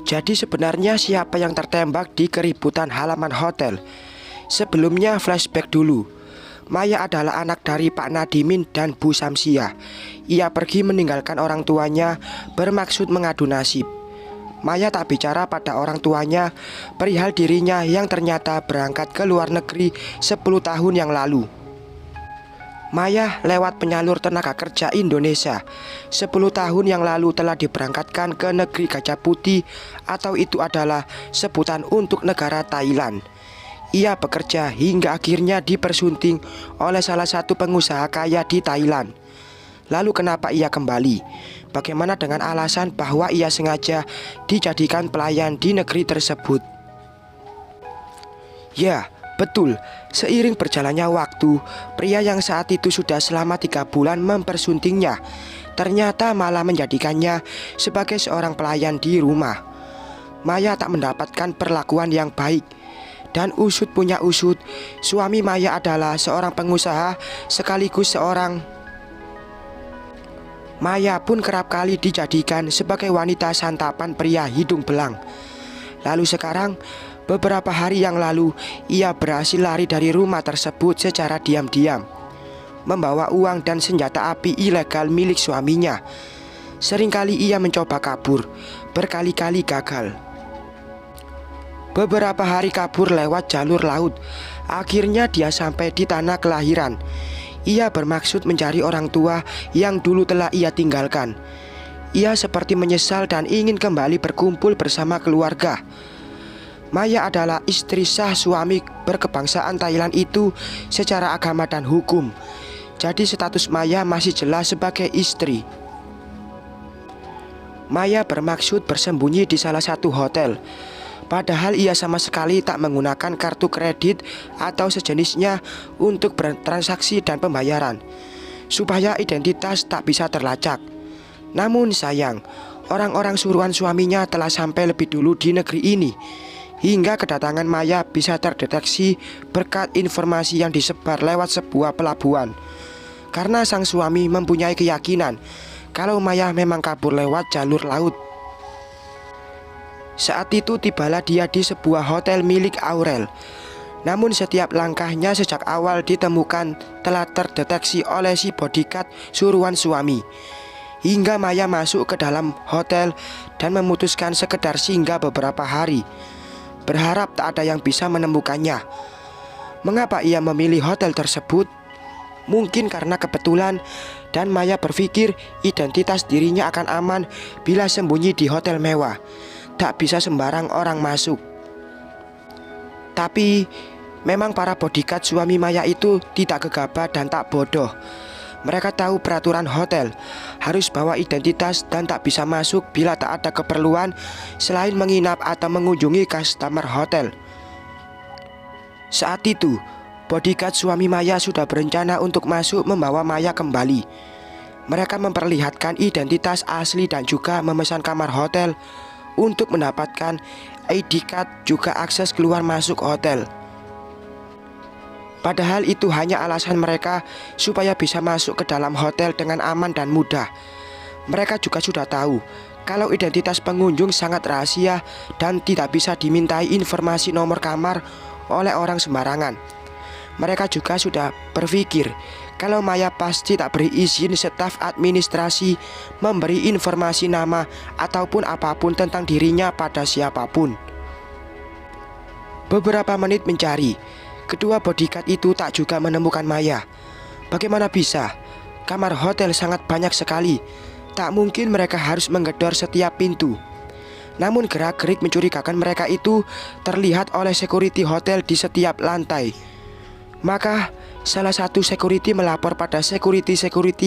Jadi sebenarnya siapa yang tertembak di keributan halaman hotel? Sebelumnya flashback dulu. Maya adalah anak dari Pak Nadimin dan Bu Samsia. Ia pergi meninggalkan orang tuanya bermaksud mengadu nasib. Maya tak bicara pada orang tuanya perihal dirinya yang ternyata berangkat ke luar negeri 10 tahun yang lalu. Maya lewat penyalur tenaga kerja Indonesia 10 tahun yang lalu telah diberangkatkan ke negeri Gajah Putih, atau itu adalah sebutan untuk negara Thailand. Ia bekerja hingga akhirnya dipersunting oleh salah satu pengusaha kaya di Thailand. Lalu kenapa ia kembali? Bagaimana dengan alasan bahwa ia sengaja dijadikan pelayan di negeri tersebut? Ya, betul. Seiring berjalannya waktu, pria yang saat itu sudah selama 3 bulan mempersuntingnya ternyata malah menjadikannya sebagai seorang pelayan di rumah. Maya tak mendapatkan perlakuan yang baik. Dan usut punya usut, suami Maya adalah seorang pengusaha sekaligus Maya pun kerap kali dijadikan sebagai wanita santapan pria hidung belang. Lalu sekarang, beberapa hari yang lalu, ia berhasil lari dari rumah tersebut secara diam-diam, membawa uang dan senjata api ilegal milik suaminya. Seringkali ia mencoba kabur, berkali-kali gagal. Beberapa hari kabur lewat jalur laut. Akhirnya dia sampai di tanah kelahiran. Ia bermaksud mencari orang tua yang dulu telah ia tinggalkan. Ia seperti menyesal dan ingin kembali berkumpul bersama keluarga. Maya adalah istri sah suami berkebangsaan Thailand itu secara agama dan hukum. Jadi status Maya masih jelas sebagai istri. Maya bermaksud bersembunyi di salah satu hotel. Padahal ia sama sekali tak menggunakan kartu kredit atau sejenisnya untuk bertransaksi dan pembayaran, supaya identitas tak bisa terlacak. Namun sayang, orang-orang suruhan suaminya telah sampai lebih dulu di negeri ini, hingga kedatangan Maya bisa terdeteksi berkat informasi yang disebar lewat sebuah pelabuhan. Karena sang suami mempunyai keyakinan kalau Maya memang kabur lewat jalur laut. Saat itu tibalah dia di sebuah hotel milik Aurel. Namun setiap langkahnya sejak awal ditemukan telah terdeteksi oleh si bodyguard suruhan suami. Hingga Maya masuk ke dalam hotel dan memutuskan sekedar singgah beberapa hari, berharap tak ada yang bisa menemukannya. Mengapa ia memilih hotel tersebut? Mungkin karena kebetulan, dan Maya berpikir identitas dirinya akan aman bila sembunyi di hotel mewah. Tak bisa sembarang orang masuk. Tapi memang para bodyguard suami Maya itu tidak gegabah dan tak bodoh. Mereka tahu peraturan hotel, harus bawa identitas dan tak bisa masuk bila tak ada keperluan selain menginap atau mengunjungi customer hotel. Saat itu, bodyguard suami Maya sudah berencana untuk masuk membawa Maya kembali. Mereka memperlihatkan identitas asli dan juga memesan kamar hotel untuk mendapatkan ID card juga akses keluar masuk hotel. Padahal itu hanya alasan mereka supaya bisa masuk ke dalam hotel dengan aman dan mudah. Mereka juga sudah tahu kalau identitas pengunjung sangat rahasia dan tidak bisa dimintai informasi nomor kamar oleh orang sembarangan. Mereka juga sudah berpikir kalau Maya pasti tak beri izin staf administrasi memberi informasi nama ataupun apapun tentang dirinya pada siapapun. Beberapa menit mencari, kedua bodyguard itu tak juga menemukan Maya. Bagaimana bisa? Kamar hotel sangat banyak sekali. Tak mungkin mereka harus menggedor setiap pintu. Namun gerak-gerik mencurigakan mereka itu terlihat oleh security hotel di setiap lantai. Maka salah satu security melapor pada security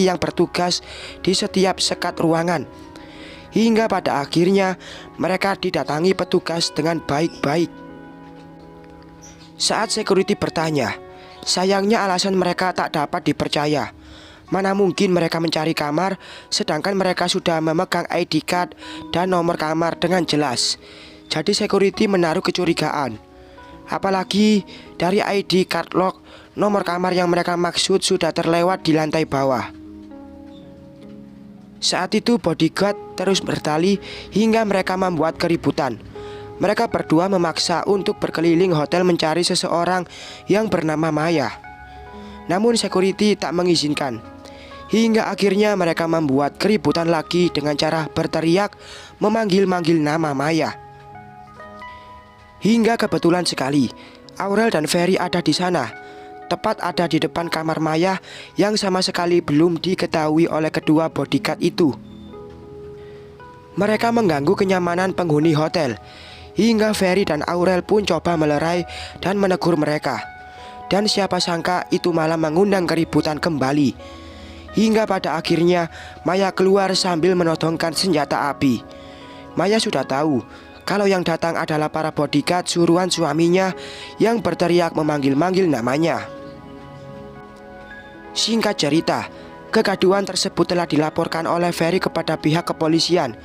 yang bertugas di setiap sekat ruangan. Hingga pada akhirnya mereka didatangi petugas dengan baik-baik. Saat security bertanya, sayangnya alasan mereka tak dapat dipercaya. Mana mungkin mereka mencari kamar sedangkan mereka sudah memegang ID card dan nomor kamar dengan jelas. Jadi security menaruh kecurigaan. Apalagi dari ID card log, nomor kamar yang mereka maksud sudah terlewat di lantai bawah. Saat itu bodyguard terus berdalih hingga mereka membuat keributan. Mereka berdua memaksa untuk berkeliling hotel mencari seseorang yang bernama Maya. Namun security tak mengizinkan. Hingga akhirnya mereka membuat keributan lagi dengan cara berteriak memanggil-manggil nama Maya. Hingga kebetulan sekali Aurel dan Ferry ada di sana. Tepat ada di depan kamar Maya yang sama sekali belum diketahui oleh kedua bodyguard itu. Mereka mengganggu kenyamanan penghuni hotel. Hingga Ferry dan Aurel pun coba melerai dan menegur mereka. Dan siapa sangka itu malah mengundang keributan kembali. Hingga pada akhirnya Maya keluar sambil menodongkan senjata api. Maya sudah tahu kalau yang datang adalah para bodyguard suruhan suaminya yang berteriak memanggil-manggil namanya. Singkat cerita, kegaduhan tersebut telah dilaporkan oleh Ferry kepada pihak kepolisian.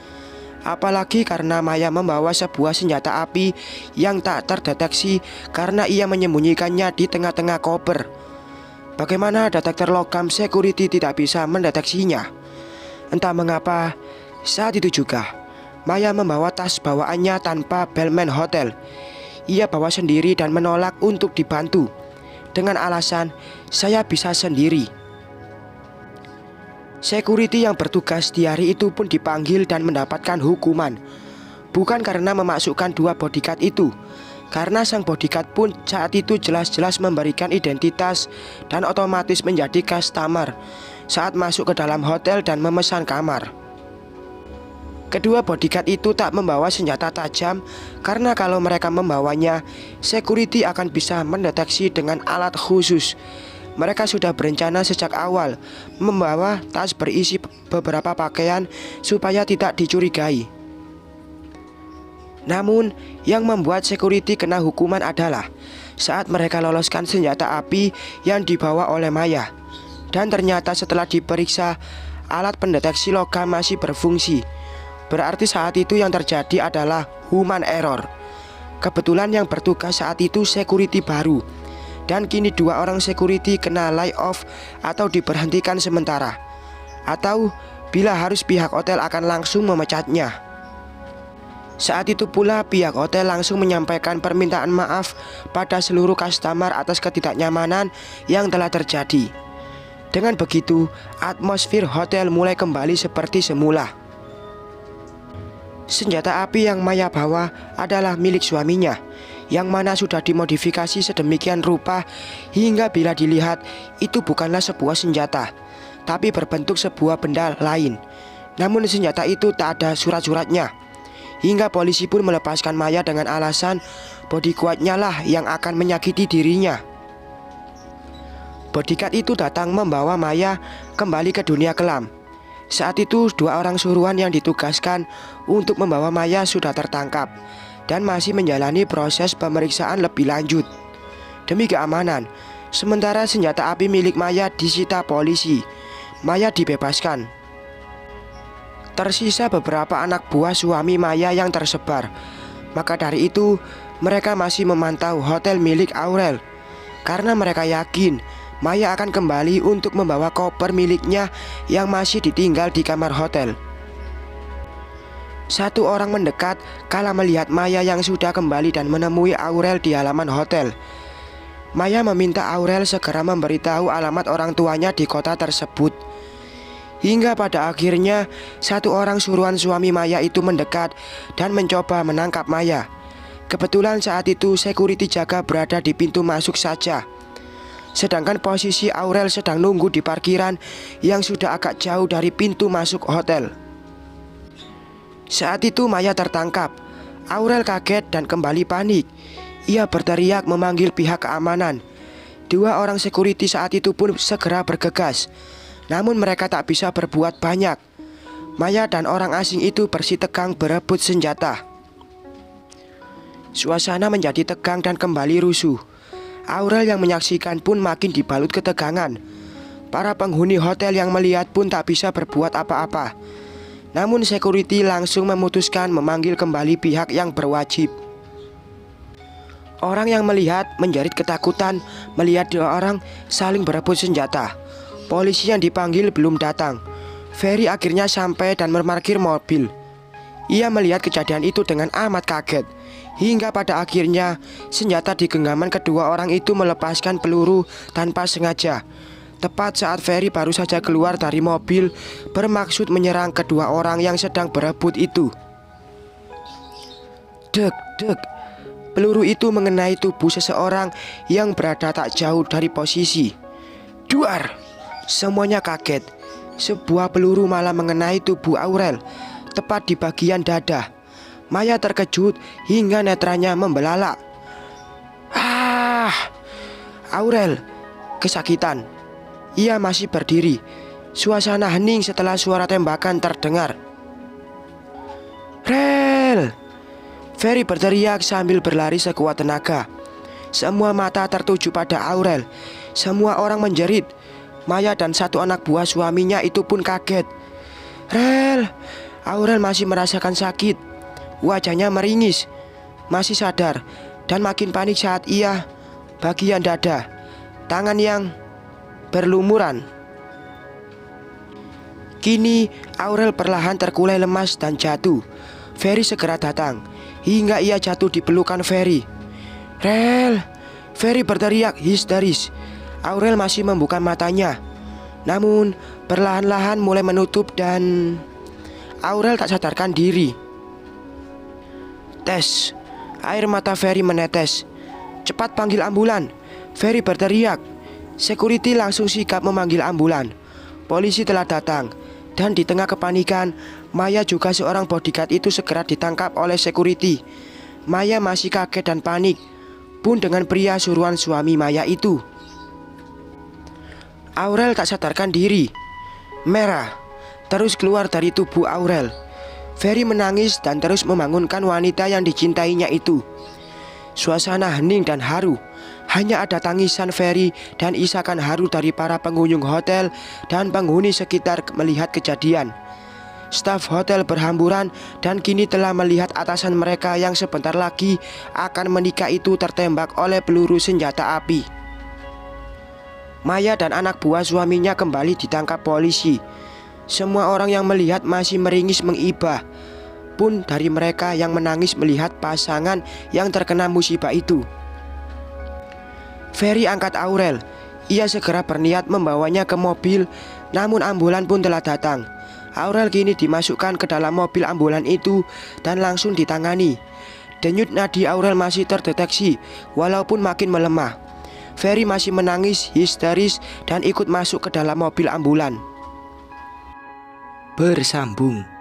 Apalagi karena Maya membawa sebuah senjata api yang tak terdeteksi karena ia menyembunyikannya di tengah-tengah koper. Bagaimana detektor logam security tidak bisa mendeteksinya? Entah mengapa, saat itu juga Maya membawa tas bawaannya tanpa bellman hotel. Ia bawa sendiri dan menolak untuk dibantu dengan alasan saya bisa sendiri. Security yang bertugas di hari itu pun dipanggil dan mendapatkan hukuman. Bukan karena memasukkan dua bodyguard itu, karena sang bodyguard pun saat itu jelas-jelas memberikan identitas dan otomatis menjadi customer saat masuk ke dalam hotel dan memesan kamar. Kedua bodyguard itu tak membawa senjata tajam karena kalau mereka membawanya, security akan bisa mendeteksi dengan alat khusus. Mereka sudah berencana sejak awal membawa tas berisi beberapa pakaian supaya tidak dicurigai. Namun yang membuat security kena hukuman adalah saat mereka loloskan senjata api yang dibawa oleh Maya. Dan ternyata setelah diperiksa, alat pendeteksi logam masih berfungsi. Berarti saat itu yang terjadi adalah human error. Kebetulan yang bertugas saat itu security baru. Dan kini dua orang security kena lay off atau diberhentikan sementara. Atau bila harus pihak hotel akan langsung memecatnya. Saat itu pula pihak hotel langsung menyampaikan permintaan maaf pada seluruh customer atas ketidaknyamanan yang telah terjadi. Dengan begitu, atmosfer hotel mulai kembali seperti semula. Senjata api yang Maya bawa adalah milik suaminya, yang mana sudah dimodifikasi sedemikian rupa hingga bila dilihat itu bukanlah sebuah senjata, tapi berbentuk sebuah benda lain. Namun senjata itu tak ada surat-suratnya. Hingga polisi pun melepaskan Maya dengan alasan bodyguardnya lah yang akan menyakiti dirinya. Bodyguard itu datang membawa Maya kembali ke dunia kelam. Saat itu dua orang suruhan yang ditugaskan untuk membawa Maya sudah tertangkap dan masih menjalani proses pemeriksaan lebih lanjut. Demi keamanan, sementara senjata api milik Maya disita polisi. Maya dibebaskan. Tersisa beberapa anak buah suami Maya yang tersebar. Maka dari itu, mereka masih memantau hotel milik Aurel. Karena mereka yakin Maya akan kembali untuk membawa koper miliknya yang masih ditinggal di kamar hotel. Satu orang mendekat kala melihat Maya yang sudah kembali dan menemui Aurel di halaman hotel. Maya meminta Aurel segera memberitahu alamat orang tuanya di kota tersebut. Hingga pada akhirnya satu orang suruhan suami Maya itu mendekat dan mencoba menangkap Maya. Kebetulan saat itu security jaga berada di pintu masuk saja. Sedangkan posisi Aurel sedang nunggu di parkiran yang sudah agak jauh dari pintu masuk hotel. Saat itu Maya tertangkap. Aurel kaget dan kembali panik. Ia berteriak memanggil pihak keamanan. Dua orang security saat itu pun segera bergegas. Namun mereka tak bisa berbuat banyak. Maya dan orang asing itu bersitegang berebut senjata. Suasana menjadi tegang dan kembali rusuh. Aurel yang menyaksikan pun makin dibalut ketegangan. Para penghuni hotel yang melihat pun tak bisa berbuat apa-apa. Namun security langsung memutuskan memanggil kembali pihak yang berwajib. Orang yang melihat menjerit ketakutan melihat dua orang saling berebut senjata. Polisi yang dipanggil belum datang. Ferry akhirnya sampai dan memarkir mobil. Ia melihat kejadian itu dengan amat kaget. Hingga pada akhirnya senjata di genggaman kedua orang itu melepaskan peluru tanpa sengaja. Tepat saat Ferry baru saja keluar dari mobil bermaksud menyerang kedua orang yang sedang berebut itu. Dek, dek. Peluru itu mengenai tubuh seseorang yang berada tak jauh dari posisi. Duar! Semuanya kaget. Sebuah peluru malah mengenai tubuh Aurel, tepat di bagian dada. Maya terkejut hingga netranya membelalak. Ah! Aurel kesakitan. Ia masih berdiri. Suasana hening setelah suara tembakan terdengar. Rel! Ferry berteriak sambil berlari sekuat tenaga. Semua mata tertuju pada Aurel. Semua orang menjerit. Maya dan satu anak buah suaminya itu pun kaget. Rel! Aurel masih merasakan sakit. Wajahnya meringis. Masih sadar dan makin panik saat ia bagian dada, tangan yang berlumuran. Kini Aurel perlahan terkulai lemas dan jatuh. Ferry segera datang hingga ia jatuh di pelukan Ferry. Rel! Ferry berteriak histeris. Aurel masih membuka matanya, namun perlahan-lahan mulai menutup dan Aurel tak sadarkan diri. Tes. Air mata Ferry menetes. Cepat panggil ambulan, Ferry berteriak. Security langsung sigap memanggil ambulan. Polisi telah datang. Dan di tengah kepanikan, Maya juga seorang bodyguard itu segera ditangkap oleh security. Maya masih kaget dan panik, pun dengan pria suruhan suami Maya itu. Aurel tak sadarkan diri. Merah terus keluar dari tubuh Aurel. Ferry menangis dan terus membangunkan wanita yang dicintainya itu. Suasana hening dan haru. Hanya ada tangisan Ferry dan isakan haru dari para pengunjung hotel dan penghuni sekitar melihat kejadian. Staf hotel berhamburan dan kini telah melihat atasan mereka yang sebentar lagi akan menikah itu tertembak oleh peluru senjata api. Maya dan anak buah suaminya kembali ditangkap polisi. Semua orang yang melihat masih meringis mengibah. Pun dari mereka yang menangis melihat pasangan yang terkena musibah itu. Ferry angkat Aurel. Ia segera berniat membawanya ke mobil, namun ambulan pun telah datang. Aurel kini dimasukkan ke dalam mobil ambulan itu dan langsung ditangani. Denyut nadi Aurel masih terdeteksi walaupun makin melemah. Ferry masih menangis histeris dan ikut masuk ke dalam mobil ambulan. Bersambung.